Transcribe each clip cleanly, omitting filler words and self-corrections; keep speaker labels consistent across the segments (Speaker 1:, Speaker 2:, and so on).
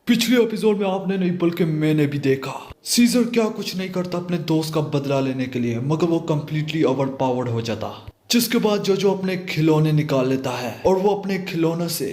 Speaker 1: पिछले एपिसोड में आपने नहीं बल्कि मैंने भी देखा सीजर क्या कुछ नहीं करता अपने दोस्त का बदला लेने के लिए, मगर वो कम्प्लीटली ओवर पावर्ड हो जाता। जिसके बाद जो अपने खिलौने निकाल लेता है और वो अपने खिलौने से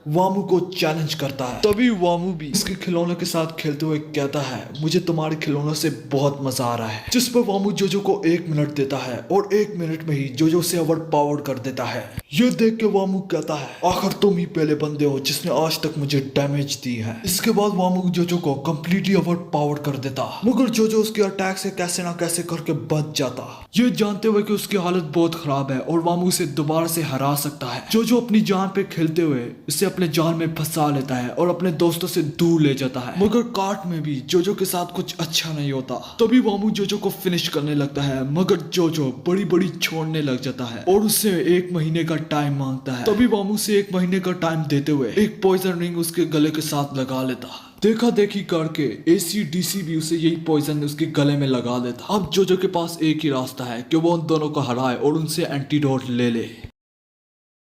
Speaker 1: वामू को चैलेंज करता है। तभी वामू भी इसके खिलौनों के साथ खेलते हुए कहता है, मुझे तुम्हारे खिलौनों से बहुत मजा आ रहा है। जिस पर वामू जोजो को 1 मिनट देता है और 1 मिनट में ही जोजो से ओवर पावर्ड कर देता है। ये देख के वामू कहता है, आखिर तुम ही पहले बंदे हो जिसने आज तक मुझे डैमेज दी है। इसके बाद वामू जोजो को कम्प्लीटली ओवर पावर्ड कर देता, मगर जोजो उसके अटैक से कैसे ना कैसे करके बच जाता, ये जानते हुए कि उसकी हालत बहुत खराब है और वामू उसे दोबारा से हरा सकता है। जोजो अपनी जान पे खेलते हुए इसे अपने जाल में फंसा लेता है और अपने दोस्तों से दूर ले जाता है। मगर कार्ट में भी जोजो के साथ कुछ अच्छा नहीं होता। तभी वामू जोजो को फिनिश करने लगता है, मगर जोजो बड़ी बड़ी छोड़ने लग जाता है और उससे 1 महीने का टाइम मांगता है। तभी वामू से 1 महीने का टाइम देते हुए एक पॉइजन रिंग उसके गले के साथ लगा लेता। देखा देखी करके ACDC भी उसे यही पॉइजन उसके गले में लगा देता। अब जोजो के पास एक ही रास्ता है कि वो उन दोनों को हराए और उनसे एंटीडोट ले ले।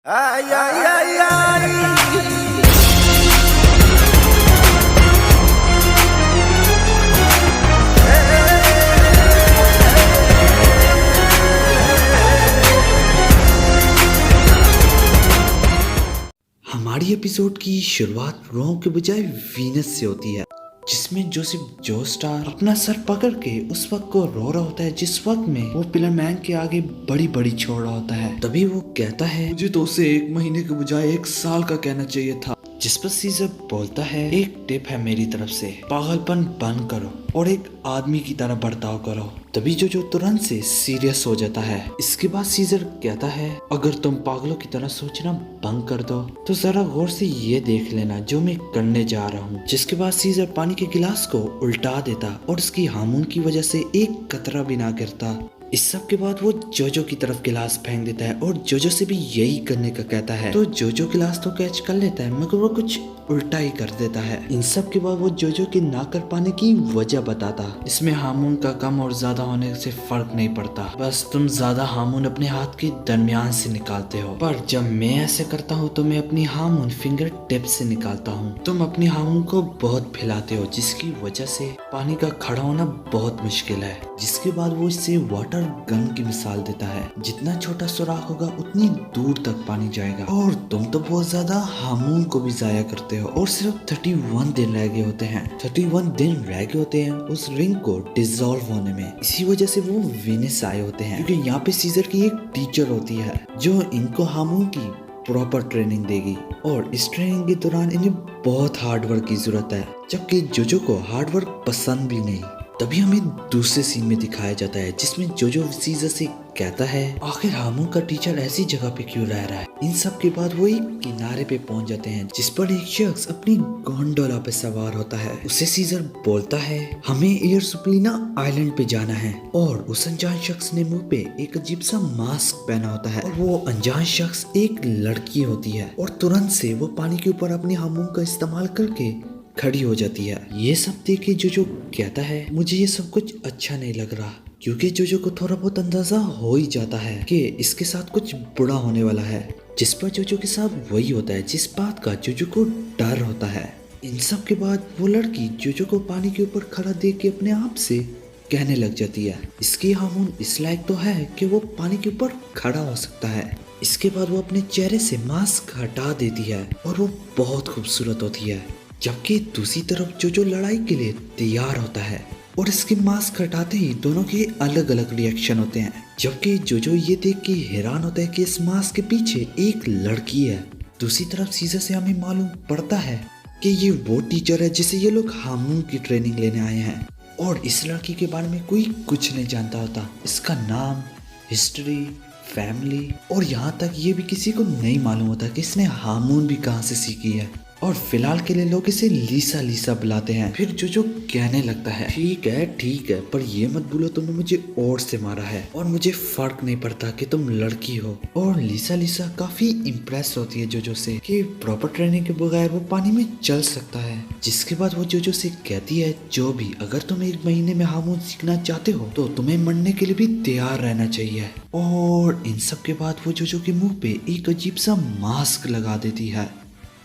Speaker 2: Ay, ay, ay, ay.
Speaker 3: हमारी एपिसोड की शुरुआत रो के बजाय वीनस से होती है, जिसमें जोसेफ जोस्टार अपना सर पकड़ के उस वक्त को रो रहा होता है जिस वक्त में वो पिलर मैन के आगे बड़ी बड़ी छोड़ रहा होता है। तभी वो कहता है,
Speaker 1: मुझे तो उसे 1 महीने के बजाय 1 साल का कहना चाहिए था।
Speaker 3: जिस पर सीजर बोलता है, एक टिप है मेरी तरफ से, पागलपन बंद करो और एक आदमी की तरह बर्ताव करो। तभी जो तुरंत से सीरियस हो जाता है। इसके बाद सीजर कहता है, अगर तुम पागलों की तरह सोचना बंद कर दो तो जरा गौर से ये देख लेना जो मैं करने जा रहा हूँ। जिसके बाद सीजर पानी के गिलास को उल्टा देता और उसकी हार्मोन की वजह से एक कतरा भी ना गिरता। इस सब के बाद वो जोजो की तरफ गिलास फेंक देता है और जोजो से भी यही करने का कहता है। तो जोजो गिलास तो कैच कर लेता है, मगर वो कुछ उल्टा ही कर देता है। इन सब के बाद वो जोजो के ना कर पाने की वजह बताता, इसमें हार्मोन का कम और ज्यादा होने से फर्क नहीं पड़ता, बस तुम ज्यादा हार्मोन अपने हाथ के दरमियान से निकालते हो, पर जब मैं ऐसे करता हूँ तो मैं अपनी हार्मोन फिंगर टिप से निकालता हूँ। तुम अपनी हार्मोन को बहुत फैलाते हो जिसकी वजह से पानी का खड़ा होना बहुत मुश्किल है। जिसके बाद वो इससे वाटर गन की मिसाल देता है, जितना छोटा सुराख होगा उतनी दूर तक पानी जाएगा और तुम तो बहुत ज्यादा हार्मोन को भी जाया करते हो। और सिर्फ 31 दिन रह गए होते हैं, 31 दिन रह गए होते हैं उस रिंग को डिसॉल्व होने में। इसी वजह से वो वेनिस आए होते हैं, क्योंकि यहाँ पे सीजर की एक टीचर होती है जो इनको हार्मोन की प्रॉपर ट्रेनिंग देगी और इस ट्रेनिंग के दौरान इन्हें बहुत हार्ड वर्क की जरूरत है, जबकि जोजो को हार्ड वर्क पसंद भी नहीं। तभी हमें दूसरे सीन में दिखाया जाता है जिसमें जोजो सीजर से कहता है, आखिर हार्मोन का टीचर ऐसी जगह पे क्यों रह रहा है। इन सब के बाद वो एक किनारे पे पहुंच जाते हैं जिस पर एक शख्स अपनी गोंडोला पे सवार होता है। उसे सीजर बोलता है, हमें एयर सुप्लीना आइलैंड पे जाना है। और उस अनजान शख्स ने मुंह पे एक अजीब सा मास्क पहना होता है और वो अनजान शख्स एक लड़की होती है और तुरंत से वो पानी के ऊपर अपने हार्मोन का इस्तेमाल करके खड़ी हो जाती है। ये सब देख के जोजो कहता है, मुझे ये सब कुछ अच्छा नहीं लग रहा, क्योंकि जोजो को थोड़ा बहुत अंदाजा हो ही जाता है कि इसके साथ कुछ बुरा होने वाला है। जिस पर जोजो के साथ वही होता है जिस बात का जोजो को डर होता है। इन सब के बाद वो लड़की जोजो को पानी के ऊपर खड़ा देख के अपने आप से कहने लग जाती है, इसकी हार्मोन इस लायक तो है कि वो पानी के ऊपर खड़ा हो सकता है। इसके बाद वो अपने चेहरे से मास्क हटा देती है और वो बहुत खूबसूरत होती है, जबकि दूसरी तरफ जोजो लड़ाई के लिए तैयार होता है और इसके मास्क हटाते ही दोनों के अलग अलग रिएक्शन होते हैं। जबकि जोजो ये देख के हैरान होता है कि इस मास्क के पीछे एक लड़की है। दूसरी तरफ सीजर से हमें मालूम पड़ता है कि ये वो टीचर है जिसे ये लोग हार्मोन की ट्रेनिंग लेने आए हैं और इस लड़की के बारे में कोई कुछ नहीं जानता होता, इसका नाम, हिस्ट्री, फैमिली और यहाँ तक ये भी किसी को नहीं मालूम होता कि इसने हार्मोन भी कहाँ से सीखी है। और फिलहाल के लिए लोग इसे लीसा लीसा बुलाते हैं। फिर जोजो कहने लगता है, ठीक है, पर ये मत भूलो तुमने मुझे और से मारा है और मुझे फर्क नहीं पड़ता कि तुम लड़की हो। और लीसा लीसा काफी इम्प्रेस होती है जोजो से कि प्रॉपर ट्रेनिंग के बगैर वो पानी में चल सकता है। जिसके बाद वो जोजो से कहती है, जो भी, अगर तुम 1 महीने में हार्मोन सीखना चाहते हो तो तुम्हें मरने के लिए भी तैयार रहना चाहिए। और इन सब के बाद वो जोजो के मुंह पे एक अजीब सा मास्क लगा देती है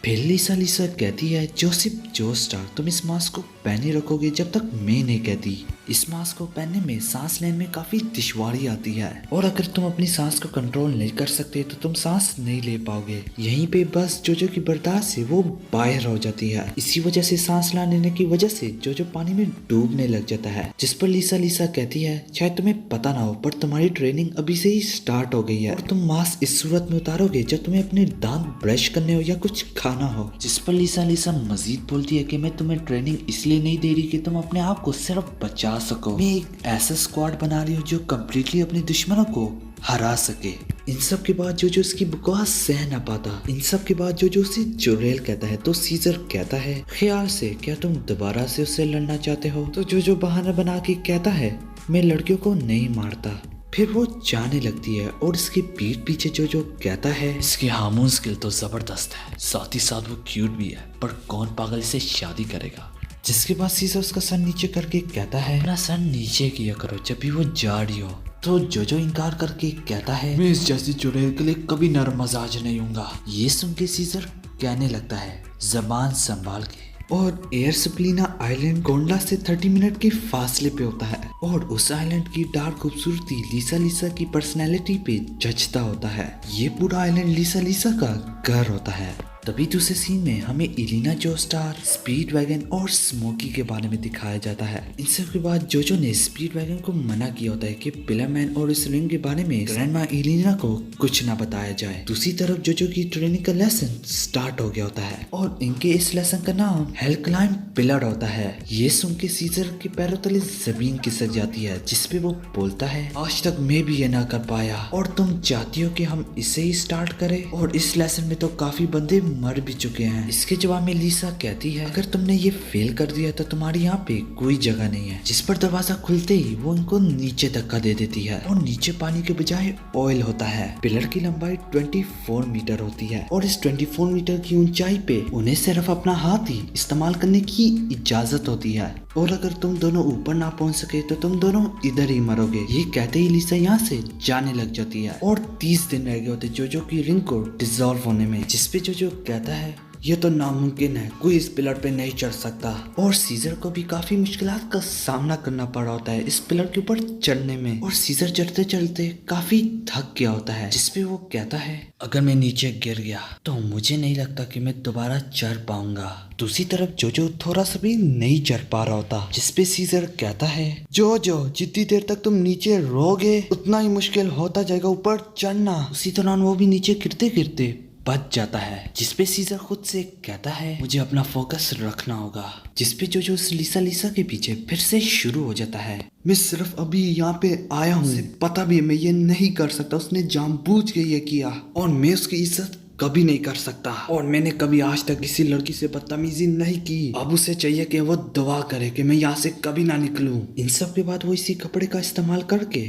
Speaker 3: फिर लिसा कहती है जोसेफ जोस्टार, तुम इस मास्क को पहने रखोगे जब तक मैं नहीं कहती। इस मास्क को पहनने में सांस लेने में काफी दुश्वारी आती है और अगर तुम अपनी सांस को कंट्रोल नहीं कर सकते तो तुम सांस नहीं ले पाओगे। यहीं पे बस जोजो की बर्दाश्त से वो बाहर हो जाती है। इसी वजह से सांस ना लेने की वजह से जोजो पानी में डूबने लग जाता है, जिस पर लिसा कहती है शायद तुम्हें पता ना हो पर तुम्हारी ट्रेनिंग अभी से ही स्टार्ट हो गई है और तुम मास्क इस सूरत में उतारोगे जब तुम्हें अपने दांत ब्रश करने हो या कुछ खाना हो। जिस पर लिसा मजीद बोलती है कि मैं तुम्हें ट्रेनिंग इसलिए नहीं दे रही कि तुम अपने आप को सिर्फ बचा सको, मैं एक ऐसा स्क्वाड बना रही हूँ जो कम्प्लीटली अपने दुश्मनों को हरा सके। इन सब के बाद जो उसकी बकवास सह ना पाता। इन सब के बाद जो उसे चुड़ैल कहता है तो सीजर कहता है ख्याल से क्या तुम दोबारा से उससे लड़ना चाहते हो? तो जो बहाना बना के कहता है मैं लड़कियों को नहीं मारता। फिर वो जाने लगती है और इसके पीठ पीछे जो कहता है इसकी हार्मोन स्किल तो जबरदस्त है, साथ ही साथ वो क्यूट भी है, पर कौन पागल इसे शादी करेगा। जिसके बाद सीजर उसका सर नीचे करके कहता है अपना सर नीचे किया करो जब भी वो जा रही हो। तो जो इनकार करके कहता है मैं इस जैसी चुड़ैल के लिए कभी नरम मजाज नहीं हूँगा। ये सुन के सीजर कहने लगता है जबान संभाल के। और एयर सप्लीना आइलैंड गोंडा से 30 मिनट के फासले पे होता है और उस आइलैंड की डार्क खूबसूरती लिसा की पर्सनैलिटी पे जचता होता है। ये पूरा आइलैंड लिसा का घर होता है। तभी दूसरे सीन में हमें इलिना जोस्टार, स्पीड वैगन और स्मोकी के बारे में दिखाया जाता है। इन सब के बाद जोजो ने स्पीड वैगन को मना किया होता है कि पिलर मैन और इस रिंग के बारे में ग्रैंडमा इलिना को कुछ ना बताया जाए। दूसरी तरफ जोजो की ट्रेनिंग का लेसन स्टार्ट हो गया होता है और इनके इस लेसन का नाम हेल क्लाइंब पिलर होता है। ये सुन के सीजर के पैरों तले जमीन खिसक जाती है, जिसपे वो बोलता है आज तक मैं भी ये ना कर पाया और तुम चाहती हो कि हम इसे ही स्टार्ट करें, और इस लेसन में तो काफी बंदे मर भी चुके हैं। इसके जवाब में लिसा कहती है अगर तुमने ये फेल कर दिया तो तुम्हारी यहाँ पे कोई जगह नहीं है। जिस पर दरवाजा खुलते ही वो उनको नीचे धक्का दे देती है और नीचे पानी के बजाय ऑयल होता है। पिलर की लंबाई 24 मीटर होती है और इस 24 मीटर की ऊंचाई पे उन्हें सिर्फ अपना हाथ ही इस्तेमाल करने की इजाजत होती है और अगर तुम दोनों ऊपर ना पहुंच सके तो तुम दोनों इधर ही मरोगे। ये कहते ही लिसा यहाँ से जाने लग जाती है और 30 दिन रह गए होते जोजो की रिंग को डिसॉल्व होने में। जिसपे जोजो कहता है ये तो नामुमकिन है, कोई इस पिलर पे नहीं चढ़ सकता। और सीजर को भी काफी मुश्किलात का सामना करना पड़ा होता है इस पिलर के ऊपर चढ़ने में और सीजर चढ़ते चढ़ते काफी थक गया होता है। जिसपे वो कहता है अगर मैं नीचे गिर गया तो मुझे नहीं लगता कि मैं दोबारा चढ़ पाऊंगा। दूसरी तरफ जोजो थोड़ा सा भी नहीं चढ़ पा रहा होता, जिसपे सीजर कहता है जो जितनी देर तक तुम नीचे रहोगे उतना ही मुश्किल होता जाएगा ऊपर चढ़ना। उसी दौरान वो भी नीचे गिरते गिरते बच जाता है। जिसपे सीजर खुद से कहता है मुझे अपना फोकस रखना होगा। जिसपे जो उस लिसा के पीछे फिर से शुरू हो जाता है मैं सिर्फ अभी यहाँ पे आया हूँ, पता भी है मैं ये नहीं कर सकता, उसने जानबूझ के ये किया और मैं उसकी इज्जत कभी नहीं कर सकता और मैंने कभी आज तक किसी लड़की से बदतमीजी नहीं की। अब उसे चाहिए कि वो दुआ करे कि मैं यहाँ से कभी ना निकलूं। इन सब के बाद वो इसी कपड़े का इस्तेमाल करके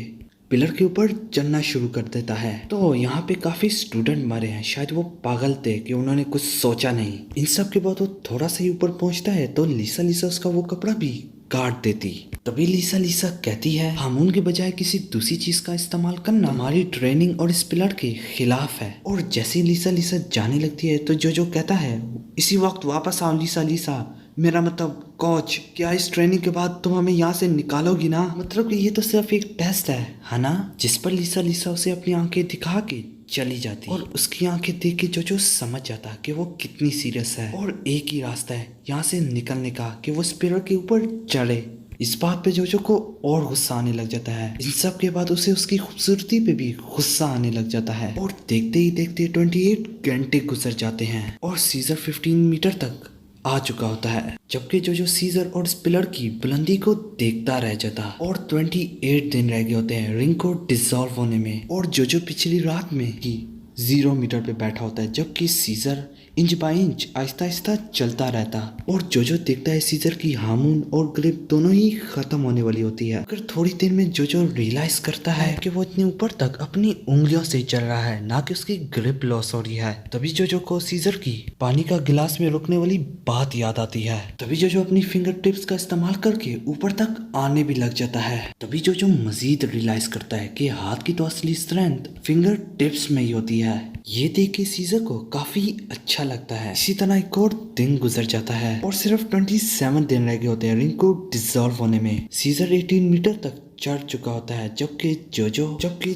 Speaker 3: पिलर के ऊपर चलना शुरू कर देता है। तो यहाँ पे काफी स्टूडेंट मरे हैं, शायद वो पागल थे कि उन्होंने कुछ सोचा नहीं। इन सब के बाद वो थोड़ा सा ही ऊपर पहुंचता है तो लिसा उसका वो कपड़ा भी काट देती। तभी लिसा कहती है हार्मोन के बजाय किसी दूसरी चीज का इस्तेमाल करना हमारी ट्रेनिंग और इस पिलर के खिलाफ है। और जैसे ही लिसा जाने लगती है तो जो कहता है इसी वक्त वापस आओ लिसा, मेरा मतलब कोच, क्या इस ट्रेनिंग के बाद तुम हमें यहाँ से निकालोगी ना? मतलब कि ये तो सिर्फ एक टेस्ट है ना? जिस पर लिसा उसे अपनी आंखें दिखा के चली जाती और उसकी आंखें देख के जो समझ जाता कि वो कितनी सीरियस है और एक ही रास्ता है यहाँ से निकलने का कि वो स्पिरल के ऊपर चढ़े। इस बात पे जो को और गुस्सा आने लग जाता है। इन सब के बाद उसे उसकी खूबसूरती पे भी गुस्सा आने लग जाता है और देखते ही देखते 28 घंटे गुजर जाते हैं और सीजर 15 मीटर तक आ चुका होता है, जबकि जो सीजर और स्पिलर की बुलंदी को देखता रह जाता और 28 दिन रह गए होते हैं रिंग को डिसॉल्व होने में और जो पिछली रात में ही 0 मीटर पे बैठा होता है, जबकि scissor inch by inch Aahista Aahista चलता रहता और जो देखता है सीजर की हार्मोन और ग्रिप दोनों ही खत्म होने वाली होती है। अगर थोड़ी देर में जो रियलाइज करता है कि वो इतने ऊपर तक अपनी उंगलियों से चल रहा है, ना कि उसकी ग्रिप लॉस हो रही है। तभी जो को सीजर की पानी का गिलास में रुकने वाली बात याद आती है। तभी जो अपनी फिंगर टिप्स का इस्तेमाल करके ऊपर तक आने भी लग जाता है। तभी जो मजीद रियलाइज करता है कि हाथ की तो असली स्ट्रेंथ फिंगर टिप्स में ही होती है। ये देख के सीजर को काफी अच्छा लगता है। इसी तरह एक और दिन गुजर जाता है और सिर्फ 27 दिन रह गए होते हैं रिंग को डिसॉल्व होने में। सीजर 18 मीटर तक चढ़ चुका होता है, जबकि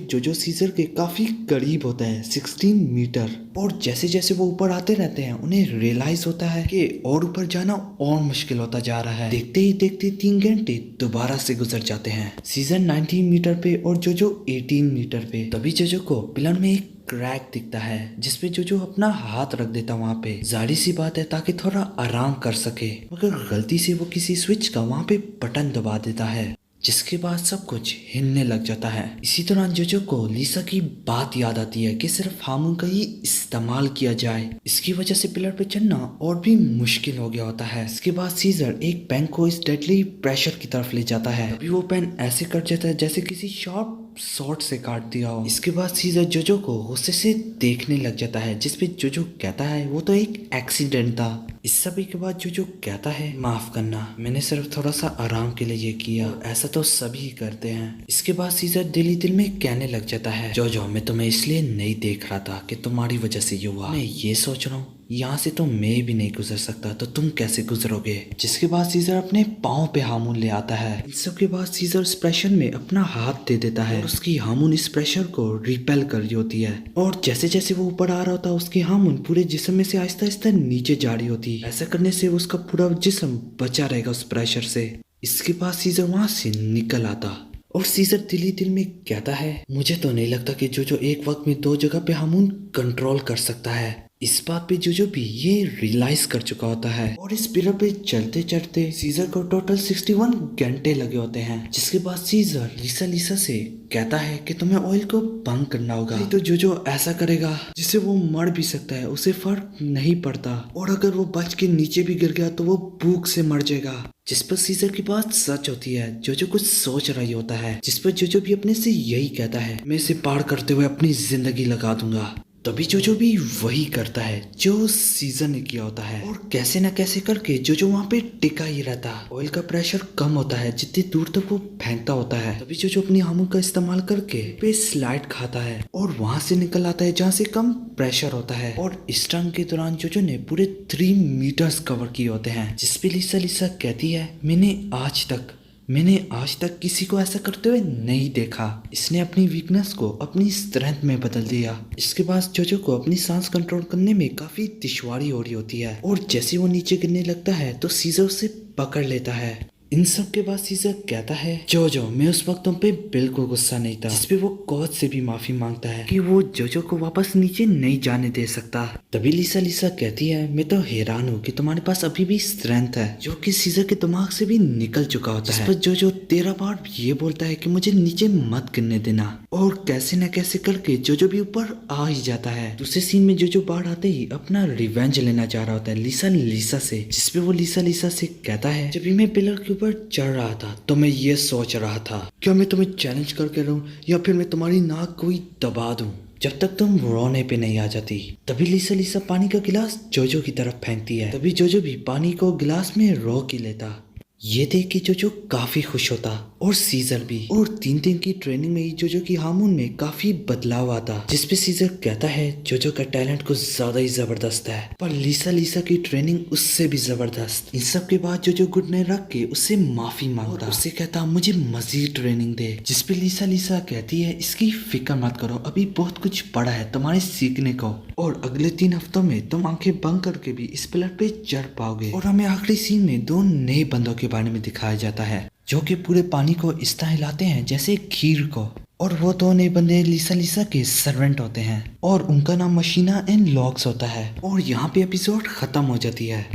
Speaker 3: जोजो सीजर के काफी करीब होता है 16 मीटर। और जैसे जैसे वो ऊपर आते रहते हैं उन्हें रियलाइज होता है कि और ऊपर जाना और मुश्किल होता जा रहा है। देखते ही देखते 3 घंटे दोबारा से गुजर जाते हैं। सीजर 19 मीटर पे और जोजो 18 मीटर पे। तभी जोजो को पिलर में एक क्रैक दिखता है जिसपे जोजो अपना हाथ रख देता वहाँ पे। जाहिर सी बात है ताकि थोड़ा आराम कर सके, मगर गलती से वो किसी स्विच का वहाँ पे बटन दबा देता है, जिसके बाद सब कुछ हिलने लग जाता है। इसी दौरान जोजो को लिसा की बात याद आती है कि सिर्फ हार्मोन का ही इस्तेमाल किया जाए। इसकी वजह से पिलर पे चढ़ना और भी मुश्किल हो गया होता है। इसके बाद सीजर एक पेन को इस डेडली प्रेशर की तरफ ले जाता है। अभी वो पेन ऐसे कट जाता है जैसे किसी शार्प शॉर्ट से काट दिया हो। इसके बाद सीजर जोजो को गुस्से से देखने लग जाता है, जिसपे जोजो कहता है वो तो एक एक्सीडेंट था। इस सभी के बाद जोजो कहता है माफ करना, मैंने सिर्फ थोड़ा सा आराम के लिए ये किया, ऐसा तो सभी करते हैं। इसके बाद सीजर दिल ही दिल में कहने लग जाता है जोजो मैं तुम्हें इसलिए नहीं देख रहा था कि तुम्हारी वजह से ये हुआ। मैं ये सोच रहा हूँ यहाँ से तो मैं भी नहीं गुजर सकता, तो तुम कैसे गुजरोगे। जिसके बाद सीजर अपने पाँव पे हार्मोन ले आता है। इन सब के बाद सीजर इस प्रेशर में अपना हाथ दे देता है और उसकी हार्मोन इस प्रेशर को रिपेल कर रही होती है। और जैसे जैसे वो ऊपर आ रहा होता है उसकी हार्मोन पूरे जिस्म में से आहिस्ता आहिस्ता नीचे जा रही होती है। ऐसा करने से उसका पूरा जिस्म बचा रहेगा उस प्रेशर से। इसके बाद सीजर वहां से निकल आता और सीजर दिल ही दिल में कहता है मुझे तो नहीं लगता कि जोजो एक वक्त में 2 जगह पे हार्मोन कंट्रोल कर सकता है। इस बात पे जोजो भी ये रियलाइज कर चुका होता है। और इस पिलर पे चलते चढ़ते सीजर को टोटल 61 घंटे लगे होते हैं। जिसके बाद सीजर लिसा से कहता है कि तुम्हें ऑयल को बंद करना होगा, नहीं तो जोजो ऐसा करेगा जिससे वो मर भी सकता है, उसे फर्क नहीं पड़ता। और अगर वो बच के नीचे भी गिर गया तो वो भूख से मर जाएगा। जिस पर सीजर की बात सच होती है। जोजो कुछ सोच रही होता है, जिस पर जोजो भी अपने से यही कहता है मैं इसे पार करते हुए अपनी जिंदगी लगा दूंगा। तभी जोजो भी वही करता है जो सीजर ने किया होता है। और कैसे ना कैसे करके जोजो वहाँ पे टिका ही रहता है। ऑयल का प्रेशर कम होता है जितनी दूर तक वो फेंकता होता है। तभी जोजो अपनी हार्मोन का इस्तेमाल करके पे स्लाइड खाता है और वहां से निकल आता है जहाँ से कम प्रेशर होता है। और इस टर्न के दौरान जोजो ने पूरे 3 मीटर्स कवर किए होते हैं। जिसपे लिसा कहती है मैंने आज तक किसी को ऐसा करते हुए नहीं देखा। इसने अपनी वीकनेस को अपनी स्ट्रेंथ में बदल दिया। इसके बाद जोजो को अपनी सांस कंट्रोल करने में काफी दुश्वारी हो रही होती है और जैसे वो नीचे गिरने लगता है तो सीजर उसे पकड़ लेता है। इन सब के बाद सीजर कहता है जोजो मैं उस वक्त तुम पे बिल्कुल गुस्सा नहीं था। जिसपे वो कोच से भी माफी मांगता है कि वो जोजो को वापस नीचे नहीं जाने दे सकता। तभी लिसा कहती है मैं तो हैरान हूँ कि तुम्हारे पास अभी भी स्ट्रेंथ है जो कि सीजर के दिमाग से भी निकल चुका होता है। जिस पर जोजो 13 बार ये बोलता है कि मुझे नीचे मत गिरने देना। और कैसे न कैसे करके जोजो भी ऊपर आ ही जाता है। दूसरे सीन में जोजो बाहर आते ही अपना रिवेंज लेना चाह रहा होता है लिसा से। जिसपे वो लिसा से कहता है जब भी मैं पिलर के ऊपर चढ़ रहा था तो मैं ये सोच रहा था क्या मैं तुम्हें चैलेंज करके रहूं या फिर मैं तुम्हारी नाक को ही दबा दूं जब तक तुम रोने पे नहीं आ जाती। तभी लिसा पानी का गिलास जोजो की तरफ फेंकती है। तभी जोजो भी पानी को गिलास में रोक ही लेता। ये देख के जोजो काफी खुश होता और सीजर भी। और 3 दिन की ट्रेनिंग में ही जोजो की हार्मोन में काफी बदलाव आता। जिसपे सीजर कहता है जोजो का टैलेंट कुछ ज्यादा ही जबरदस्त है, पर लिसा की ट्रेनिंग उससे भी जबरदस्त। इन सब के बाद जोजो घुटने रख के उससे माफी मांगता, उससे कहता मुझे मजीद ट्रेनिंग दे। जिसपे लिसा कहती है इसकी फिक्र मत करो, अभी बहुत कुछ पड़ा है तुम्हारे सीखने को और अगले 3 हफ्तों में तुम आंखें बंद करके भी इस पिलर पे चढ़ पाओगे। और हमें आखिरी सीन में 2 नए बंदों के बारे में दिखाया जाता है जो कि पूरे पानी को इस तरह हिलाते हैं जैसे खीर को। और वो 2 नए बंदे लिसा के सर्वेंट होते हैं और उनका नाम मशीना एंड लॉक्स होता है। और यहाँ पे एपिसोड खत्म हो जाती है।